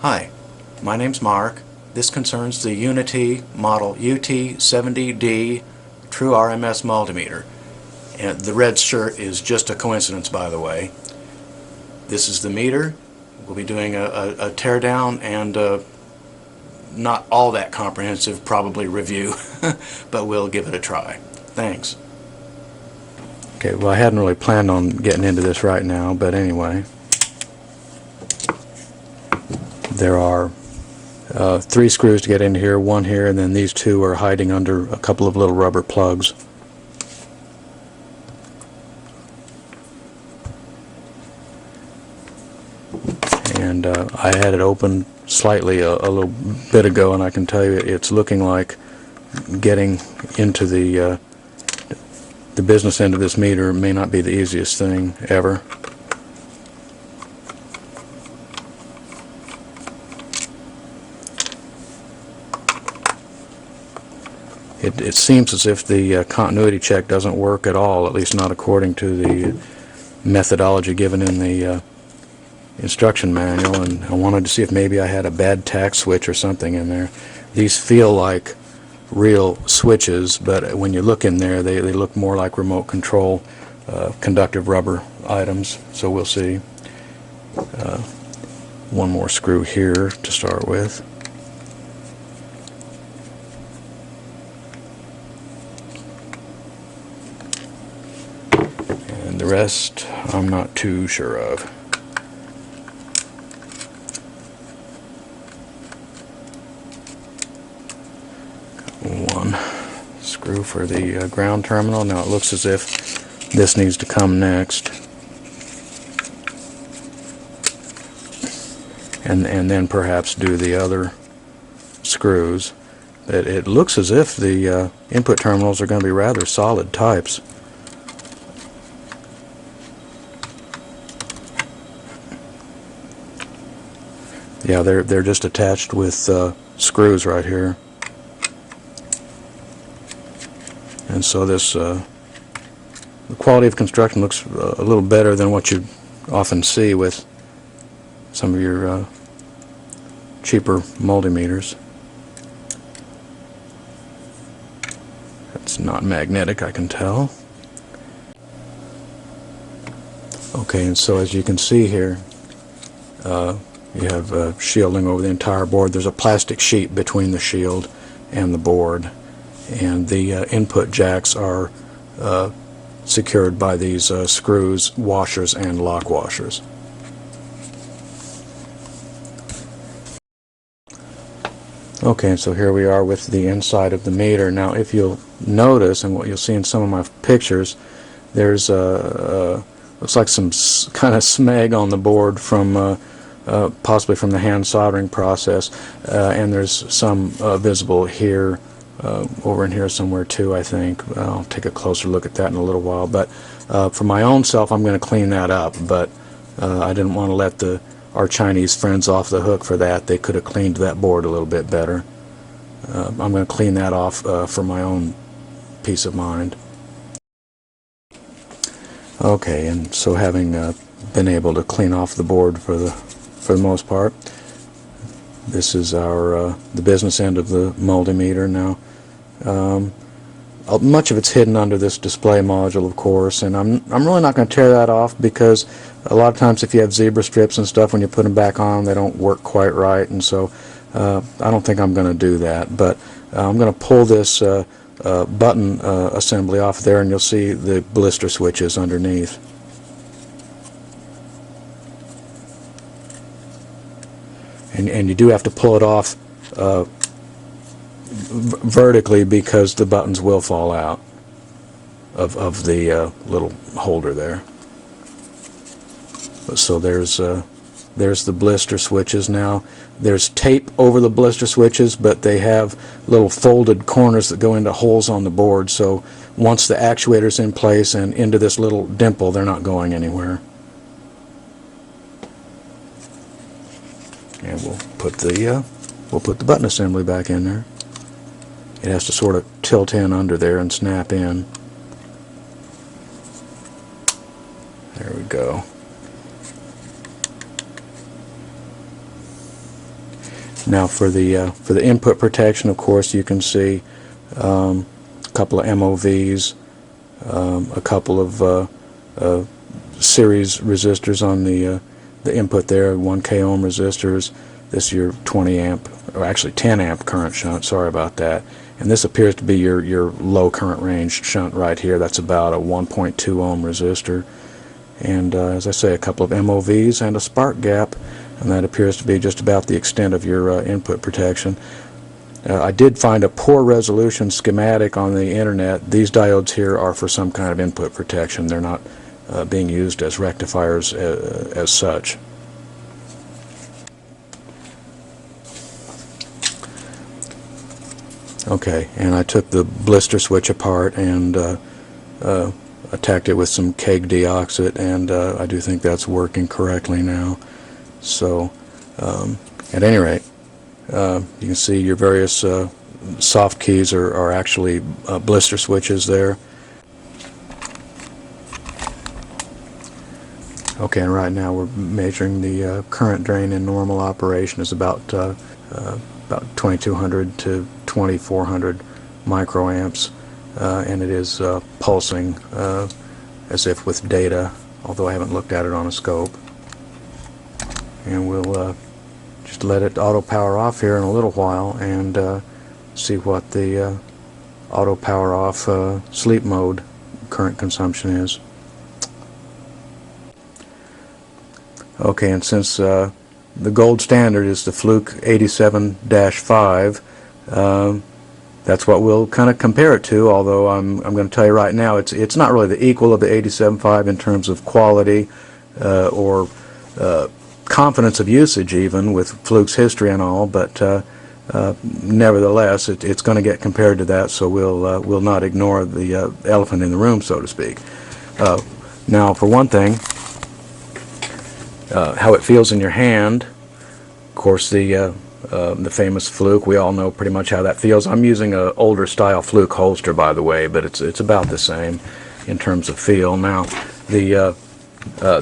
Hi, my name's Mark. This concerns the Uni-T model UT-70D True RMS multimeter. And the red shirt is just a coincidence, by the way. This is the meter. We'll be doing a teardown and not all that comprehensive, probably, review, but we'll give it a try. Thanks. Okay, well, I hadn't really planned on getting into this right now, but anyway. There are 3 screws to get into here, one here, and then these 2 are hiding under a couple of little rubber plugs. And I had it open slightly a little bit ago, and I can tell you it's looking like getting into the business end of this meter may not be the easiest thing ever. It seems as if the continuity check doesn't work at all, at least not according to the methodology given in the instruction manual, and I wanted to see if maybe I had a bad tack switch or something in there. These feel like real switches, but when you look in there they look more like remote control conductive rubber items, so we'll see. One more screw here to start with. And the rest I'm not too sure of. One screw for the ground terminal. Now it looks as if this needs to come next, and then perhaps do the other screws. It looks as if the input terminals are going to be rather solid types. Yeah, they're just attached with screws right here. And so this the quality of construction looks a little better than what you often see with some of your cheaper multimeters. It's not magnetic, I can tell. Okay, and so as you can see here, you have shielding over the entire board. There's a plastic sheet between the shield and the board, and the input jacks are secured by these screws, washers, and lock washers. Okay, so here we are with the inside of the meter. Now if you'll notice, and what you'll see in some of my pictures, there's looks like some kind of smeg on the board from possibly from the hand soldering process, and there's some visible here, over in here somewhere too, I think. I'll take a closer look at that in a little while, but for my own self I'm going to clean that up, but I didn't want to let our Chinese friends off the hook for that. They could have cleaned that board a little bit better. I'm going to clean that off for my own peace of mind. Okay, and so having been able to clean off the board for the most part, this is our the business end of the multimeter. Now much of it's hidden under this display module, of course, and I'm really not going to tear that off, because a lot of times if you have zebra strips and stuff, when you put them back on, they don't work quite right, and so I don't think I'm going to do that. But I'm going to pull this button assembly off there, and you'll see the blister switches underneath. And you do have to pull it off vertically, because the buttons will fall out of the little holder there. So there's the blister switches. Now there's tape over the blister switches, but they have little folded corners that go into holes on the board, so once the actuator's in place and into this little dimple, they're not going anywhere. And we'll put the button assembly back in there. It has to sort of tilt in under there and snap in. There we go. Now for the input protection, of course, you can see a couple of MOVs, a couple of series resistors on the input there, 1K ohm resistors. This is your 20 amp, or actually 10 amp current shunt, sorry about that. And this appears to be your low current range shunt right here. That's about a 1.2 ohm resistor. And as I say, a couple of MOVs and a spark gap, and that appears to be just about the extent of your input protection. I did find a poor resolution schematic on the internet. These diodes here are for some kind of input protection. They're not being used as rectifiers as such. Okay, and I took the blister switch apart and attacked it with some keg deoxit, and I do think that's working correctly now. So at any rate, you can see your various soft keys are actually blister switches there. Okay, and right now we're measuring the current drain in normal operation is about 2200 to 2400 microamps, and it is pulsing as if with data, although I haven't looked at it on a scope. And we'll just let it auto power off here in a little while and see what the auto power off sleep mode current consumption is. Okay, and since the gold standard is the Fluke 87-5, that's what we'll kind of compare it to, although I'm going to tell you right now it's not really the equal of the 87.5 in terms of quality or confidence of usage, even with Fluke's history and all, but nevertheless it's going to get compared to that, so we'll not ignore the elephant in the room, so to speak. Now, for one thing, how it feels in your hand. Of course, the famous Fluke, we all know pretty much how that feels. I'm using an older style Fluke holster, by the way, but it's about the same in terms of feel. Now, the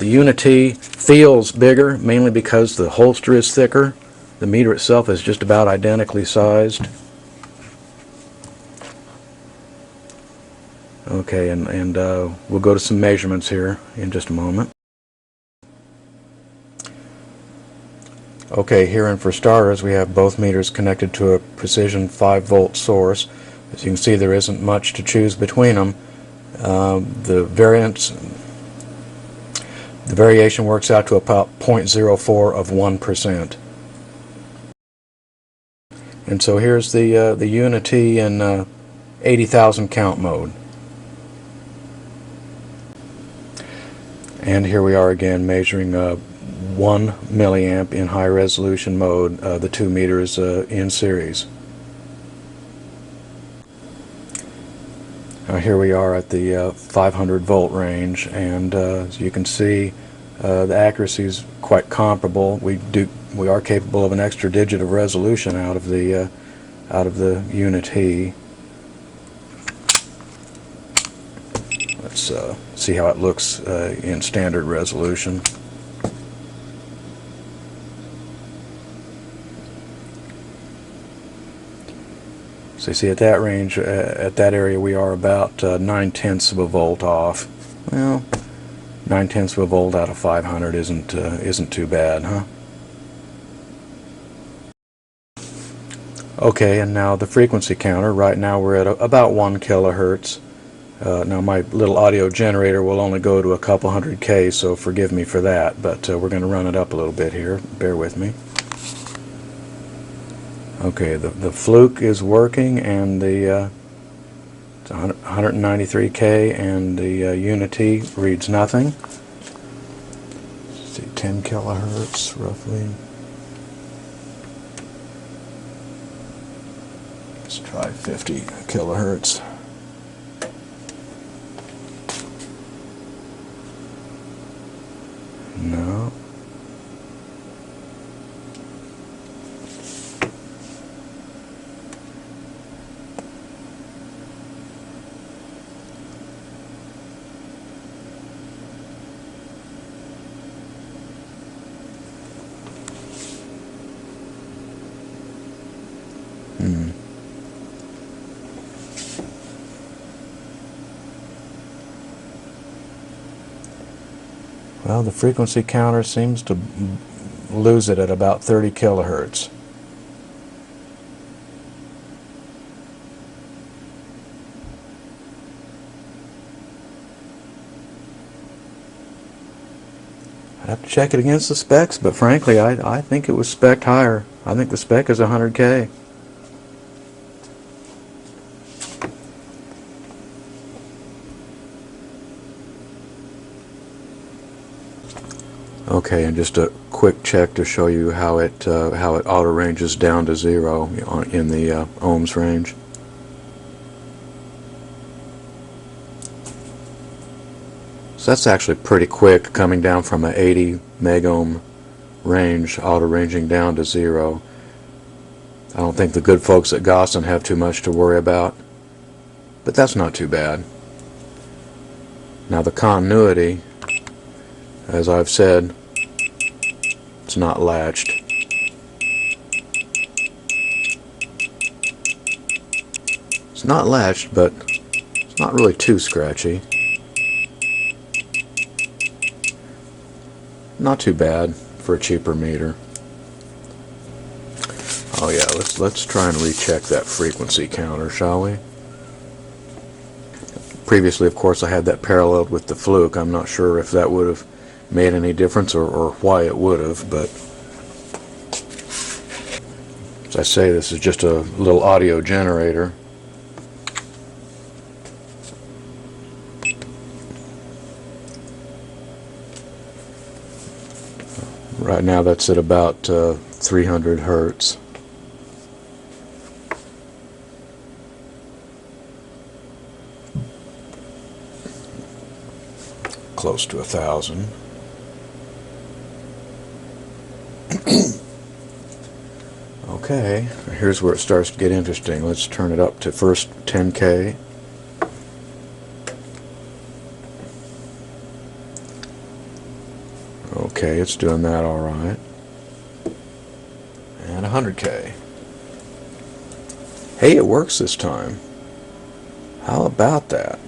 Uni-T feels bigger, mainly because the holster is thicker. The meter itself is just about identically sized. Okay, and we'll go to some measurements here in just a moment. Okay, here and for starters, we have both meters connected to a precision 5-volt source. As you can see, there isn't much to choose between them. The variation works out to about 0.04 of 1%. And so here's the Uni-T in 80,000 count mode. And here we are again measuring 1 milliamp in high resolution mode, the 2 meters in series. Here we are at the 500 volt range, and as you can see, the accuracy is quite comparable. We are capable of an extra digit of resolution out of the Uni-T. Let's see how it looks in standard resolution. So you see at that range, at that area, we are about 9/10 of a volt off. Well, 9/10 of a volt out of 500 isn't too bad, huh? Okay, and now the frequency counter. Right now we're at about 1 kilohertz. Now my little audio generator will only go to a couple hundred K, so forgive me for that, but we're going to run it up a little bit here. Bear with me. Okay, the Fluke is working, and the it's 193K, and the Uni-T reads nothing. Let's see, 10 kilohertz roughly. Let's try 50 kilohertz. No. Well, the frequency counter seems to lose it at about 30 kilohertz. I have to check it against the specs, but frankly, I think it was spec'd higher. I think the spec is 100K. Okay, and just a quick check to show you how it auto ranges down to 0 in the ohms range. So that's actually pretty quick, coming down from an 80 megohm range, auto ranging down to 0. I don't think the good folks at Gossin have too much to worry about, but that's not too bad. Now the continuity, as I've said, it's not latched. It's not latched, but it's not really too scratchy. Not too bad for a cheaper meter. Oh yeah, let's try and recheck that frequency counter, shall we? Previously, of course, I had that paralleled with the fluke. I'm not sure if that would have made any difference or why it would have, but as I say, this is just a little audio generator. Right now that's at about 300 hertz. Close to 1,000. Okay, here's where it starts to get interesting. Let's turn it up to first 10K. Okay, it's doing that all right. And 100K. Hey, it works this time. How about that?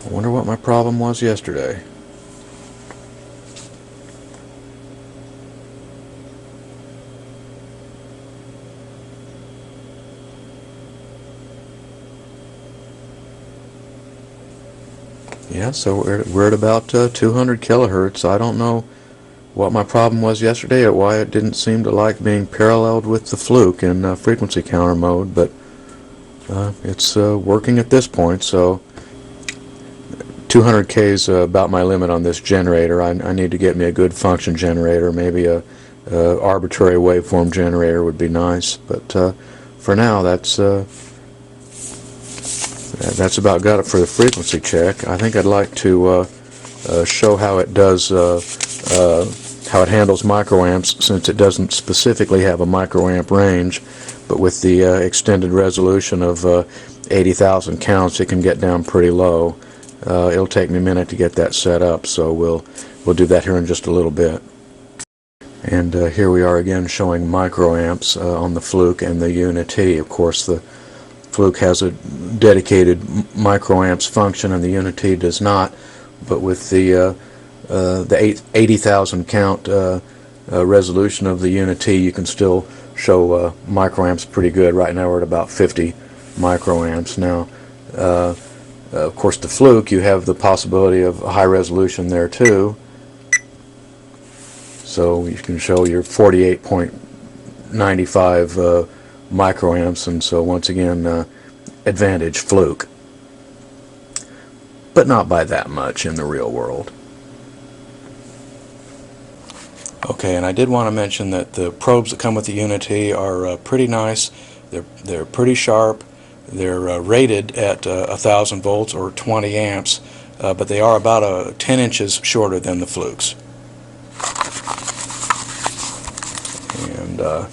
I wonder what my problem was yesterday. Yeah, so we're at about 200 kilohertz. I don't know what my problem was yesterday or why it didn't seem to like being paralleled with the fluke in frequency counter mode, but it's working at this point, so 200K is about my limit on this generator. I need to get me a good function generator. Maybe a arbitrary waveform generator would be nice, but for now that's about got it for the frequency check. I think I'd like to show how it does, how it handles microamps, since it doesn't specifically have a microamp range, but with the extended resolution of 80,000 counts, it can get down pretty low. It'll take me a minute to get that set up, so we'll do that here in just a little bit. And here we are again showing microamps on the fluke and the Uni-T. Of course, the fluke has a dedicated microamps function and the Uni-T does not, but with the 80,000 count resolution of the Uni-T, you can still show microamps pretty good. Right now we're at about 50 microamps. Now of course the fluke, you have the possibility of high resolution there too, so you can show your 48.95 microamps, and so once again advantage fluke, but not by that much in the real world. Okay, and I did want to mention that the probes that come with the Uni-T are pretty nice. They're pretty sharp. They're rated at 1,000 volts or 20 amps, but they are about 10 inches shorter than the flukes. And you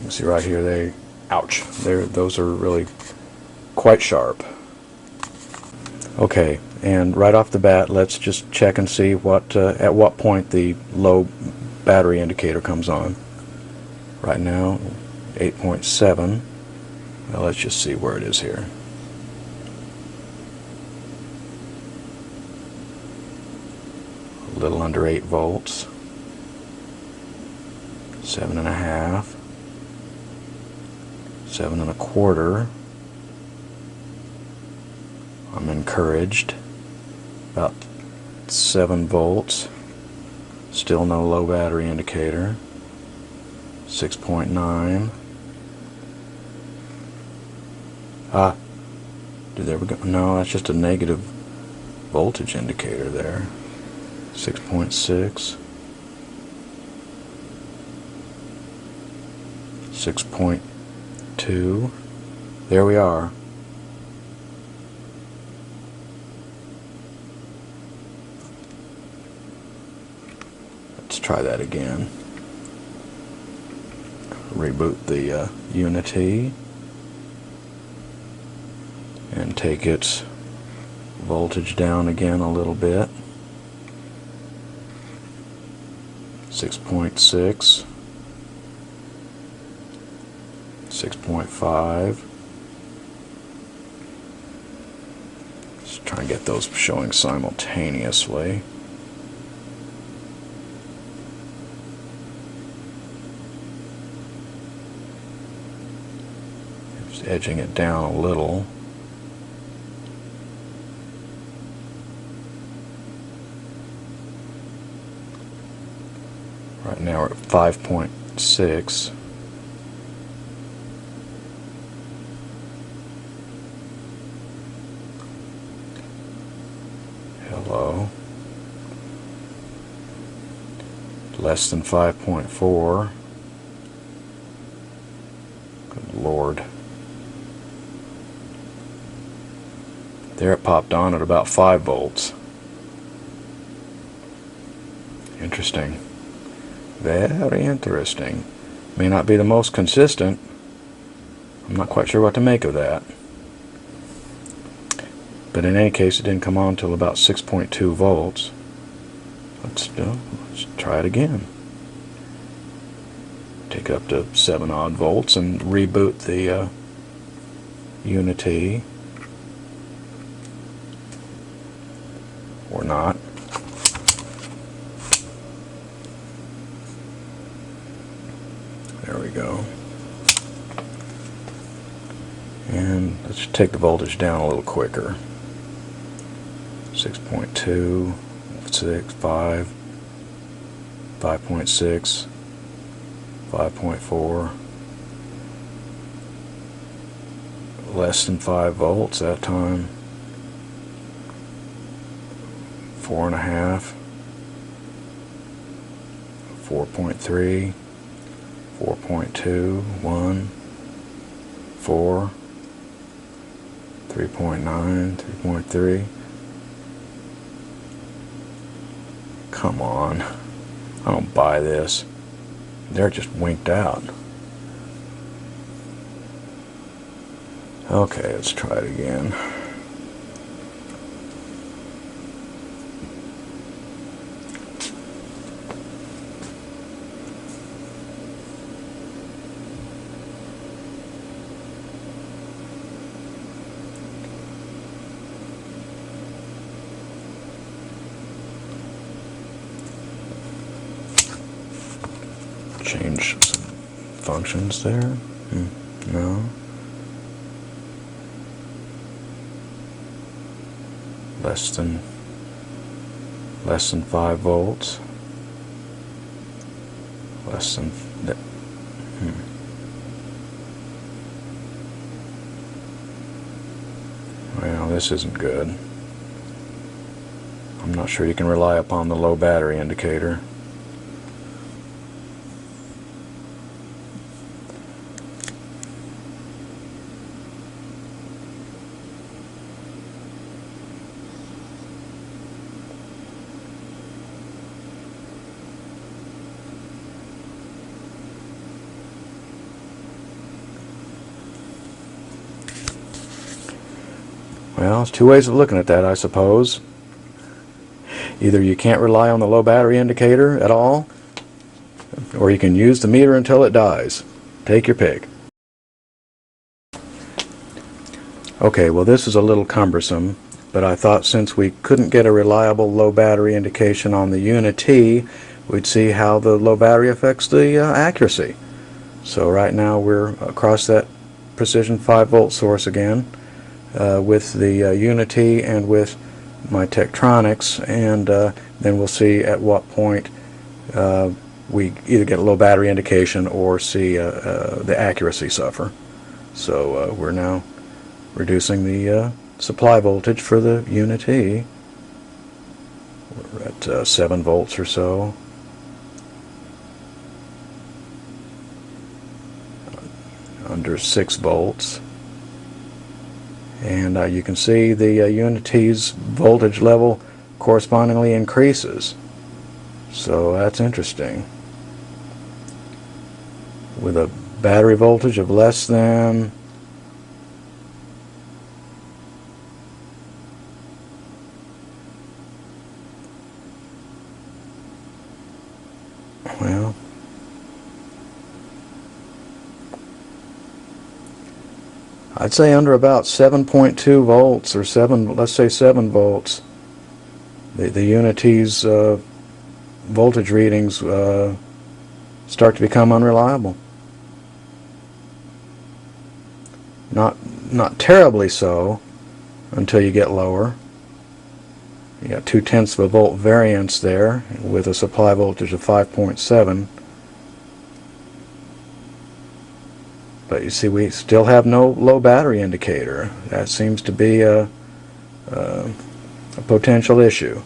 can see right here, ouch, those are really quite sharp. Okay, and right off the bat, let's just check and see at what point the low battery indicator comes on. Right now, 8.7. Well, let's just see where it is here. a little under 8 volts, 7.5, 7.25. I'm encouraged. About 7 volts. Still no low battery indicator. 6.9. There we go. No, that's just a negative voltage indicator there. 6.6. 6.2. There we are. Let's try that again. Reboot the Uni-T and take its voltage down again a little bit. 6.6, 6.5. Just try and get those showing simultaneously. Just edging it down a little. Right now we're at 5.6. Hello. Less than 5.4. Good Lord. There it popped on at about 5 volts. Interesting. Very interesting. May not be the most consistent. I'm not quite sure what to make of that. But in any case, it didn't come on until about 6.2 volts. Let's try it again. Take it up to 7 odd volts and reboot the Uni-T. Or not. There we go. And let's take the voltage down a little quicker. 6.2, 6, 5, 5.6, 5.4. Less than 5 volts that time. 4.5, 4.3. 4.2, 1, 4, 3.9, 3.3. Come on. I don't buy this. They're just winked out. Okay, let's try it again. Change some functions there. No. Less than 5 volts. Less than that. Well, this isn't good. I'm not sure you can rely upon the low battery indicator. Well, there's two ways of looking at that, I suppose. Either you can't rely on the low battery indicator at all, or you can use the meter until it dies. Take your pick. Okay, well, this is a little cumbersome. but I thought since we couldn't get a reliable low battery indication on the Uni-T, we'd see how the low battery affects the accuracy. So right now we're across that precision 5-volt source again with the Uni-T and with my Tektronix, and then we'll see at what point we either get a low battery indication or see the accuracy suffer. So we're now reducing the supply voltage for the Uni-T. We're at 7 volts or so. Under 6 volts. And you can see the Uni-T's voltage level correspondingly increases. So that's interesting. With a battery voltage of less than well, I'd say under about 7.2 volts or 7, let's say 7 volts. The Uni-T's voltage readings start to become unreliable. Not terribly so until you get lower. You got 0.2 of a volt variance there with a supply voltage of 5.7. But you see, we still have no low battery indicator. That seems to be a potential issue.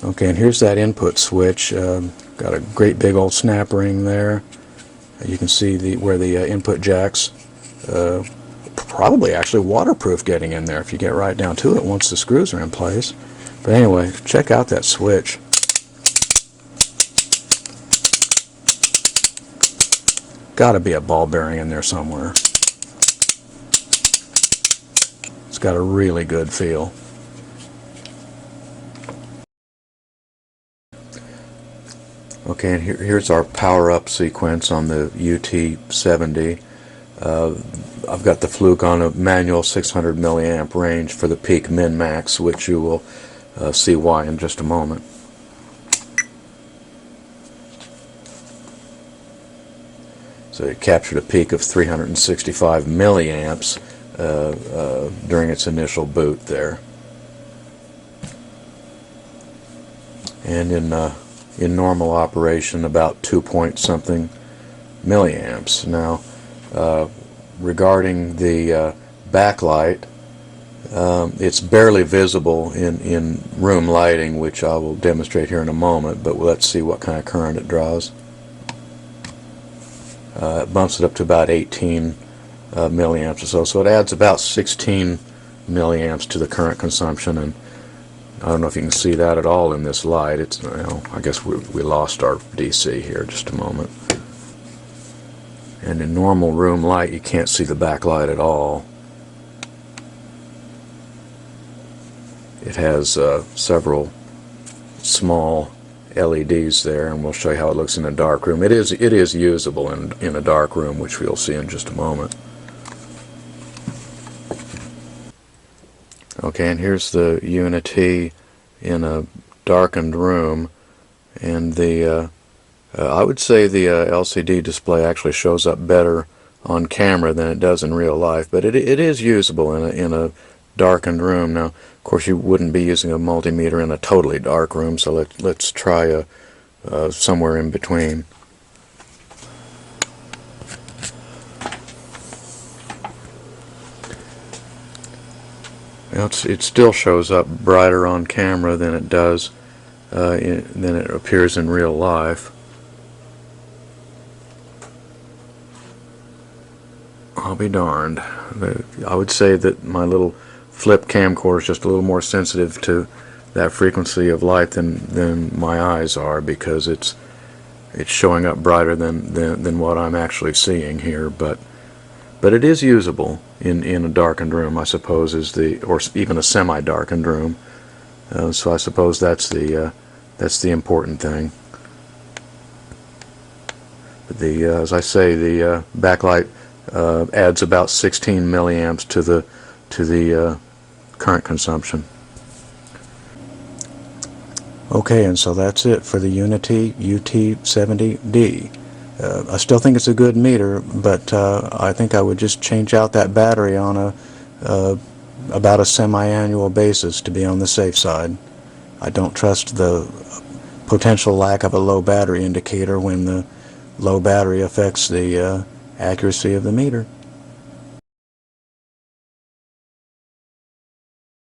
Okay, and here's that input switch. Got a great big old snap ring there. You can see where the input jacks, probably actually waterproof getting in there if you get right down to it once the screws are in place. But anyway, check out that switch. Got to be a ball bearing in there somewhere. It's got a really good feel. Okay, and here's our PowerUp sequence on the UT-70D. I've got the fluke on a manual 600 milliamp range for the peak min-max, which you will see why in just a moment. So it captured a peak of 365 milliamps during its initial boot there. And in normal operation, about 2-point-something milliamps. Now, regarding the backlight, it's barely visible in room lighting, which I will demonstrate here in a moment, but let's see what kind of current it draws. It bumps it up to about 18 milliamps or so, so it adds about 16 milliamps to the current consumption, and I don't know if you can see that at all in this light. It's, well, I guess we lost our DC here just a moment. And in normal room light, you can't see the backlight at all. It has several small LEDs there, and we'll show you how it looks in a dark room. It is usable in a dark room, which we'll see in just a moment. Okay, and here's the Uni-T in a darkened room, and the I would say the LCD display actually shows up better on camera than it does in real life, but it is usable in a darkened room. Now, of course, you wouldn't be using a multimeter in a totally dark room, so let's try somewhere in between. Well, it still shows up brighter on camera than it does than it appears in real life. I'll be darned. I would say that my little flip camcorder is just a little more sensitive to that frequency of light than my eyes are, because it's showing up brighter than what I'm actually seeing here. But it is usable in a darkened room, I suppose, or even a semi-darkened room. So I suppose that's the important thing. But as I say, the backlight adds about 16 milliamps to to the current consumption. Okay, and so that's it for the Uni-T UT-70D. I still think it's a good meter, but I think I would just change out that battery on about a semi-annual basis to be on the safe side. I don't trust the potential lack of a low battery indicator when the low battery affects the accuracy of the meter.